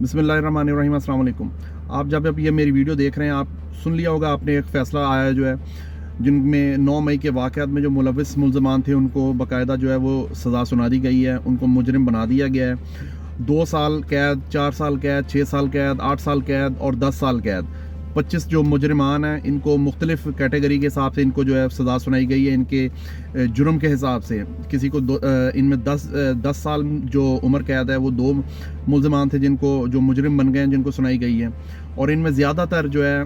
बिस्मिल्लाहिर्रहमानिर्रहीम, अस्सलाम वालेकुम। आप जब ये मेरी वीडियो देख रहे हैं, आप सुन लिया होगा आपने, एक फ़ैसला आया जो है जिनमें 9 मई के वाक़यात में जो मुलविस मुल्ज़मान थे उनको बाकायदा जो है वो सज़ा सुना दी गई है, उनको मुजरिम बना दिया गया है। 2 साल कैद, 4 साल कैद, 6 साल कैद, 8 साल कैद और 10 साल कैद। 25 जो मुजरिमान हैं इनको मुख्तलिफ़ कैटेगरी के हिसाब से इनको जो है सज़ा सुनाई गई है, इनके जुर्म के हिसाब से। किसी को इनमें 10 साल जो उम्र कैद है वो 2 मुल्ज़मान थे जिनको जो मुजरिम बन गए हैं, जिनको सुनाई गई है। और इनमें ज़्यादातर जो है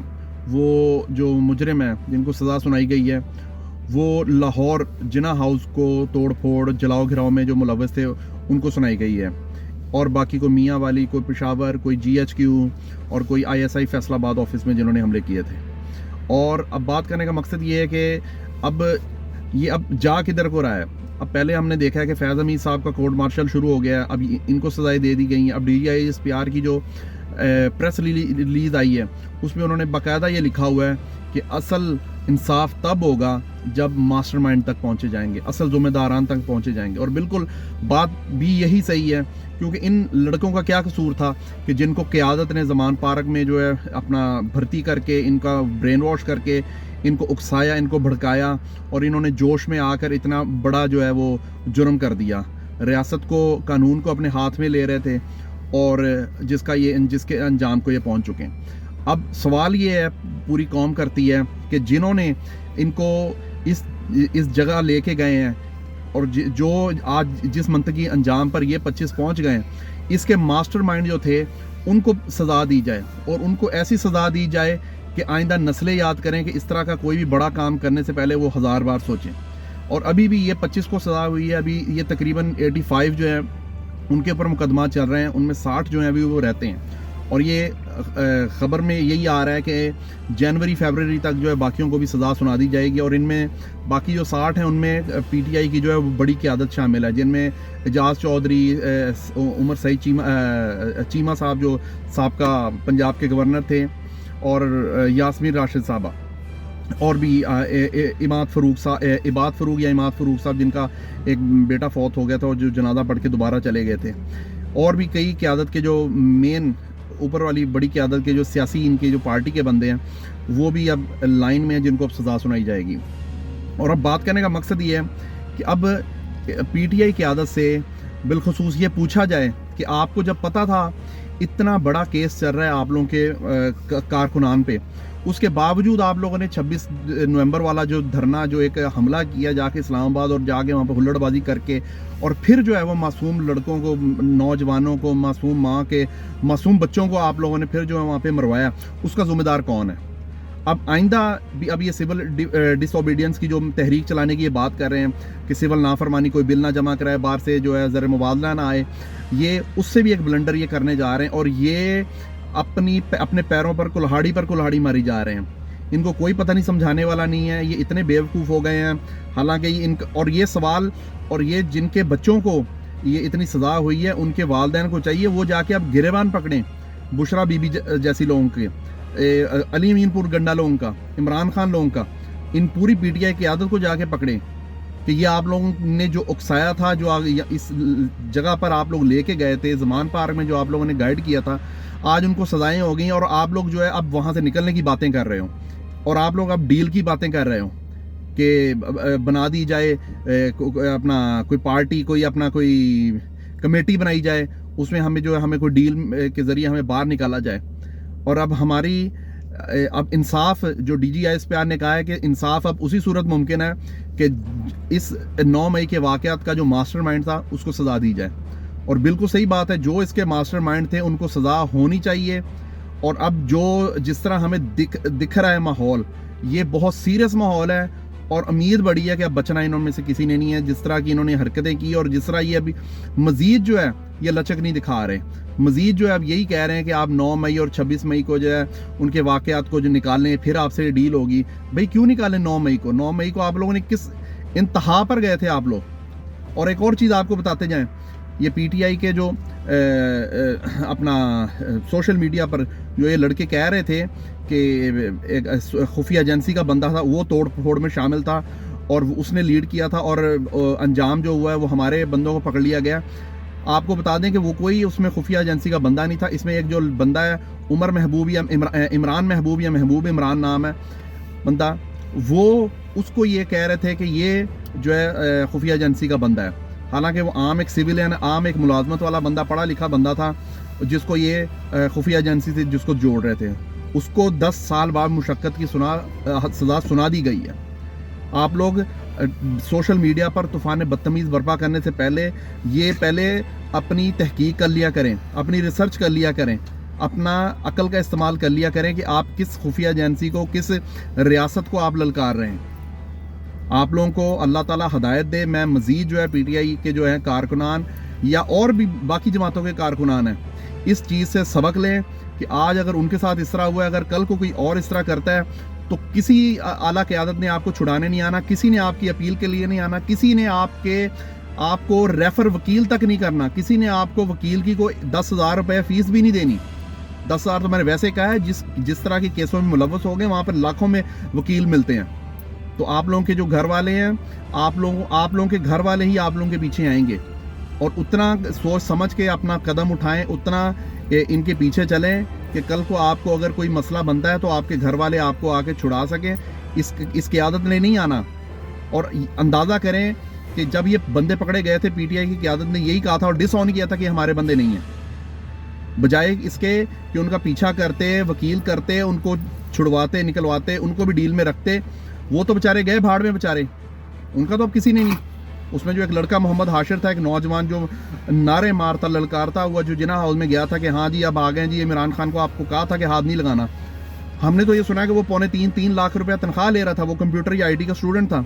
वो जो मुजरिम है जिनको सज़ा सुनाई गई है वो लाहौर जिना हाउस को तोड़ फोड़ जलाओ घिराव में जो मुलव्वस थे उनको सुनाई गई है। और बाकी कोई मियाँ वाली, कोई पेशावर, कोई GHQ और कोई ISI फैसलाबाद ऑफिस में जिन्होंने हमले किए थे। और अब बात करने का मकसद ये है कि अब जा किधर को रहा है। अब पहले हमने देखा है कि फैज़ हमीद साहब का कोर्ट मार्शल शुरू हो गया है, अब इनको सज़ाएं दे दी गई हैं। अब DGI-SPR की जो प्रेस रिलीज़ आई है उसमें उन्होंने बाकायदा ये लिखा हुआ है कि असल इंसाफ तब होगा जब मास्टरमाइंड तक पहुंचे जाएंगे, असल ज़िम्मेदारान तक पहुंचे जाएंगे। और बिल्कुल बात भी यही सही है, क्योंकि इन लड़कों का क्या कसूर था कि जिनको क़यादत ने ज़मान पार्क में जो है अपना भर्ती करके, इनका ब्रेन वॉश करके, इनको उकसाया, इनको भड़काया और इन्होंने जोश में आकर इतना बड़ा जो है वो जुर्म कर दिया। रियासत को, कानून को अपने हाथ में ले रहे थे और जिसके अंजाम को ये पहुंच चुके हैं। अब सवाल ये है, पूरी कौम करती है कि जिन्होंने इनको इस जगह लेके गए हैं और जो आज जिस मंतकी अंजाम पर ये 25 पहुंच गए हैं, इसके मास्टरमाइंड जो थे उनको सज़ा दी जाए और उनको ऐसी सज़ा दी जाए कि आइंदा नस्लें याद करें कि इस तरह का कोई भी बड़ा काम करने से पहले वो 1000 बार सोचें। और अभी भी ये 25 को सज़ा हुई है, अभी ये तकरीबन 85 जो है उनके ऊपर मुकदमा चल रहे हैं, उनमें 60 जो हैं अभी वो रहते हैं। और ये ख़बर में यही आ रहा है कि जनवरी-फरवरी तक जो है बाकियों को भी सज़ा सुना दी जाएगी। और इनमें बाकी जो 60 हैं उनमें PTI की जो है बड़ी क़यादत शामिल है, जिनमें एजाज चौधरी, उमर सईद चीमा साहब जो साबका पंजाब के गवर्नर थे, और यास्मीन राशिद साहबा, और भी इबाद फ़रूक साहब जिनका एक बेटा फौत हो गया था और जो जनाजा पढ़ के दोबारा चले गए थे। और भी कई क़यादत के जो मेन ऊपर वाली बड़ी क़यादत के जो सियासी इनके जो पार्टी के बंदे हैं वो भी अब लाइन में हैं, जिनको अब सज़ा सुनाई जाएगी। और अब बात करने का मकसद ये है कि अब PTI क़यादत से बिलखुसूस ये पूछा जाए कि आपको जब पता था इतना बड़ा केस चल रहा है आप लोगों के कारकुनान पे, उसके बावजूद आप लोगों ने 26 नवंबर वाला जो धरना, जो एक हमला किया जाके इस्लामाबाद और जाके वहाँ पे हुल्लड़बाजी करके, और फिर जो है वो मासूम लड़कों को, नौजवानों को, मासूम माँ के मासूम बच्चों को आप लोगों ने फिर जो है वहाँ पे मरवाया, उसका ज़िम्मेदार कौन है? अब आइंदा भी अब ये सिविल डिसोबीडियंस की जो तहरीक चलाने की ये बात कर रहे हैं कि सिविल नाफरमानी कोई बिल ना जमा कराए, बाहर से जो है ज़र मुबादला ना आए, ये उससे भी एक ब्लंडर ये करने जा रहे हैं। और ये अपने पैरों पर कुल्हाड़ी मारी जा रहे हैं। इनको कोई पता नहीं, समझाने वाला नहीं है, ये इतने बेवकूफ़ हो गए हैं। हालांकि और ये सवाल, और ये जिनके बच्चों को ये इतनी सज़ा हुई है उनके वालिदैन को चाहिए वो जाके अब गिरेबान पकड़ें, बुशरा बीबी जैसी लोगों के, अली मीनपुर गंडा लोगों का, इमरान खान लोगों का, इन पूरी PTI की आदत को जाके पकड़ें कि ये आप लोगों ने जो उकसाया था, जो इस जगह पर आप लोग लेके गए थे, ज़मान पार्क में जो आप लोगों ने गाइड किया था, आज उनको सज़ाएं हो गई और आप लोग जो है अब वहाँ से निकलने की बातें कर रहे हो और आप लोग अब डील की बातें कर रहे हो कि बना दी जाए अपना कोई पार्टी, कोई कमेटी बनाई जाए, उसमें हमें कोई डील के ज़रिए हमें बाहर निकाला जाए। और अब अब इंसाफ, जो DGI-SPR ने कहा है कि इंसाफ अब उसी सूरत मुमकिन है कि इस 9 मई के वाक़यात का जो मास्टरमाइंड था उसको सज़ा दी जाए। और बिल्कुल सही बात है, जो इसके मास्टरमाइंड थे उनको सज़ा होनी चाहिए। और अब जिस तरह हमें दिख रहा है माहौल, ये बहुत सीरियस माहौल है और उम्मीद बड़ी है कि अब बचना इन्होंने से किसी ने नहीं है। जिस तरह की इन्होंने हरकतें की और जिस तरह ये अभी मज़ीद जो है ये लचक नहीं दिखा रहे, मज़ीद जो है अब यही कह रहे हैं कि आप 9 मई और 26 मई को जो है उनके वाक़यात को जो निकालें, फिर आपसे डील होगी। भाई क्यों निकालें 9 मई को? 9 मई को आप लोगों ने किस इंतहा पर गए थे आप लोग? और एक और चीज़ आपको बताते जाएँ, ये PTI के जो अपना सोशल मीडिया पर जो ये लड़के कह रहे थे कि एक खुफिया एजेंसी का बंदा था, वो तोड़ फोड़ में शामिल था और उसने लीड किया था और अंजाम जो हुआ है वो हमारे बंदों को पकड़ लिया गया। آپ کو بتا دیں کہ وہ کوئی اس میں خفیہ ایجنسی کا بندہ نہیں تھا. اس میں ایک جو بندہ ہے عمر محبوب یا عمران محبوب یا محبوب عمران نام ہے بندہ, وہ اس کو یہ کہہ رہے تھے کہ یہ جو ہے خفیہ ایجنسی کا بندہ ہے, حالانکہ وہ عام ایک سویلین, عام ایک ملازمت والا بندہ, پڑھا لکھا بندہ تھا, جس کو یہ خفیہ ایجنسی سے جس کو جوڑ رہے تھے. اس کو 10 سال بعد مشقت کی سزا سنا دی گئی ہے. آپ لوگ سوشل میڈیا پر طوفان بدتمیز برپا کرنے سے پہلے اپنی تحقیق کر لیا کریں, اپنی ریسرچ کر لیا کریں, اپنا عقل کا استعمال کر لیا کریں کہ آپ کس خفیہ ایجنسی کو, کس ریاست کو آپ للکار رہے ہیں. آپ لوگوں کو اللہ تعالیٰ ہدایت دے. میں مزید جو ہے پی ٹی آئی کے جو ہیں کارکنان یا اور بھی باقی جماعتوں کے کارکنان ہیں, اس چیز سے سبق لیں کہ آج اگر ان کے ساتھ اس طرح ہوا ہے, اگر کل کو کوئی اور اس طرح کرتا ہے تو کسی اعلیٰ قیادت نے آپ کو چھڑانے نہیں آنا, کسی نے آپ کی اپیل کے لیے نہیں آنا, کسی نے آپ کو ریفر وکیل تک نہیں کرنا, کسی نے آپ کو وکیل کی کوئی 10,000 روپے فیس بھی نہیں دینی. 10,000 تو میں نے ویسے کہا ہے, جس طرح کے کیسوں میں ملوث ہو گئے وہاں پر لاکھوں میں وکیل ملتے ہیں. تو آپ لوگوں کے جو گھر والے ہیں, آپ لوگوں کے گھر والے ہی آپ لوگوں کے پیچھے آئیں گے, اور اتنا سوچ سمجھ کے اپنا قدم اٹھائیں, اتنا ان کے پیچھے چلیں کہ کل کو آپ کو اگر کوئی مسئلہ بنتا ہے تو آپ کے گھر والے آپ کو آ کے چھڑا سکیں. اس قیادت نے نہیں آنا. اور اندازہ کریں کہ جب یہ بندے پکڑے گئے تھے, پی ٹی آئی کی قیادت نے یہی کہا تھا اور ڈس آن کیا تھا کہ ہمارے بندے نہیں ہیں, بجائے اس کے کہ ان کا پیچھا کرتے, وکیل کرتے, ان کو چھڑواتے, نکلواتے, ان کو بھی ڈیل میں رکھتے. وہ تو بےچارے گئے بھاڑ میں, بےچارے ان کا تو اب کسی نے نہیں. اس میں جو ایک لڑکا محمد حاشر تھا, ایک نوجوان جو نعرے مارتا, للکارتا ہوا, جو جناح ہاؤس میں گیا تھا کہ ہاں جی اب آ گئے جی, عمران خان کو آپ کو کہا تھا کہ ہاتھ نہیں لگانا. ہم نے تو یہ سنا کہ وہ 2.5-3 لاکھ روپیہ تنخواہ لے رہا تھا. وہ کمپیوٹر یا آئی ٹی کا اسٹوڈنٹ تھا,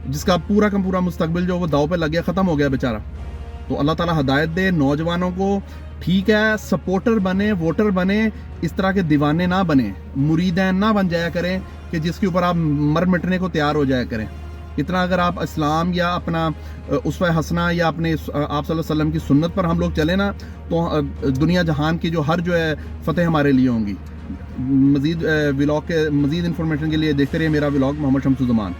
جس کا پورا کا پورا مستقبل جو وہ داؤ پہ لگ گیا, ختم ہو گیا بیچارہ. تو اللہ تعالیٰ ہدایت دے نوجوانوں کو. ٹھیک ہے, سپورٹر بنے, ووٹر بنے, اس طرح کے دیوانے نہ بنے, مریدین نہ بن جایا کریں کہ جس کے اوپر آپ مر مٹنے کو تیار ہو جایا کریں. اتنا اگر آپ اسلام یا اپنا اسوہ حسنہ یا اپنے آپ صلی اللہ علیہ وسلم کی سنت پر ہم لوگ چلیں نا, تو دنیا جہان کی جو ہر جو ہے فتح ہمارے لیے ہوں گی. مزید ولاگ کے مزید انفارمیشن کے لیے دیکھتے رہیے میرا ولاگ محمد شمس الزمان.